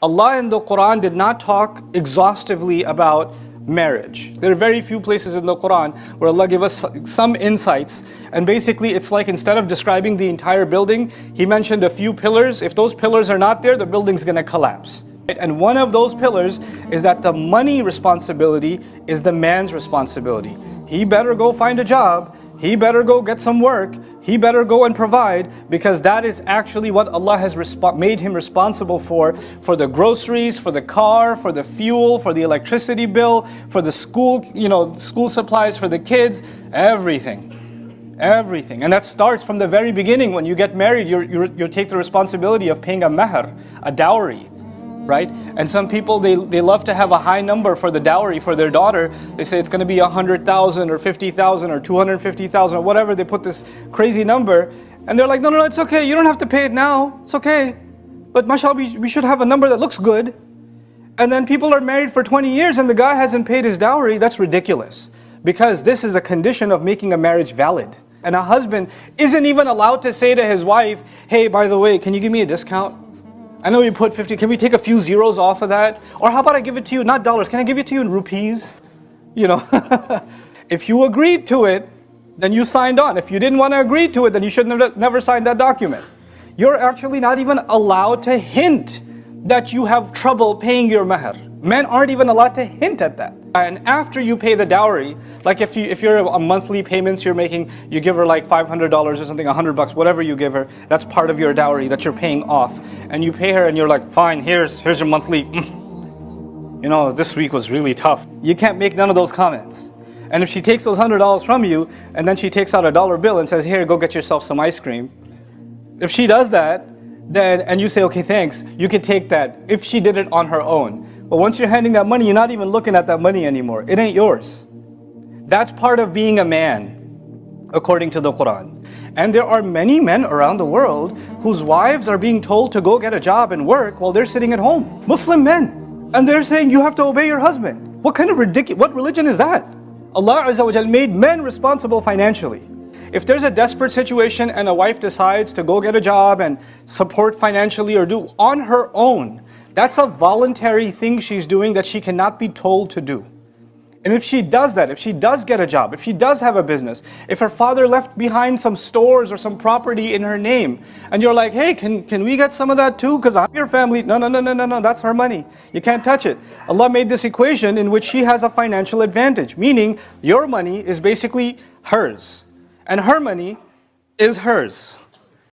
Allah in the Quran did not talk exhaustively about marriage. There are very few places in the Quran where Allah gave us some insights, and basically it's like instead of describing the entire building, He mentioned a few pillars. If those pillars are not there, the building's going to collapse. And one of those pillars is that the money responsibility is the man's responsibility. He better go find a job, he better go get some work, he better go and provide, because that is actually what Allah has made him responsible for the groceries, for the car, for the fuel, for the electricity bill, for the school, school supplies for the kids, everything. Everything. And that starts from the very beginning. When you get married, you take the responsibility of paying a mahr, a dowry. Right? And some people, they love to have a high number for the dowry for their daughter. They say it's going to be 100,000 or 50,000 or 250,000 or whatever. They put this crazy number, and they're like, no, it's okay. You don't have to pay it now. It's okay. But mashallah, we should have a number that looks good. And then people are married for 20 years and the guy hasn't paid his dowry. That's ridiculous. Because this is a condition of making a marriage valid. And a husband isn't even allowed to say to his wife, hey, by the way, can you give me a discount? I know you put 50, can we take a few zeros off of that? Or how about I give it to you, not dollars, can I give it to you in rupees? If you agreed to it, then you signed on. If you didn't want to agree to it, then you should never sign that document. You're actually not even allowed to hint that you have trouble paying your mahr. Men aren't even allowed to hint at that. And after you pay the dowry, like if you're a monthly payments you're making, you give her like $500 or something, $100, whatever you give her, that's part of your dowry that you're paying off. And you pay her and you're like, fine, here's your monthly, this week was really tough. You can't make none of those comments. And if she takes those $100 from you, and then she takes out a dollar bill and says, here, go get yourself some ice cream. If she does that, and you say, okay, thanks, you can take that if she did it on her own. But once you're handing that money, you're not even looking at that money anymore. It ain't yours. That's part of being a man, according to the Quran. And there are many men around the world whose wives are being told to go get a job and work while they're sitting at home. Muslim men. And they're saying, you have to obey your husband. What kind of what religion is that? Allah Azza wa Jal made men responsible financially. If there's a desperate situation and a wife decides to go get a job and support financially or do on her own, that's a voluntary thing she's doing that she cannot be told to do. And if she does that, if she does get a job, if she does have a business, if her father left behind some stores or some property in her name, and you're like, hey, can we get some of that too? Because I'm your family. No, that's her money. You can't touch it. Allah made this equation in which she has a financial advantage, meaning your money is basically hers, and her money is hers.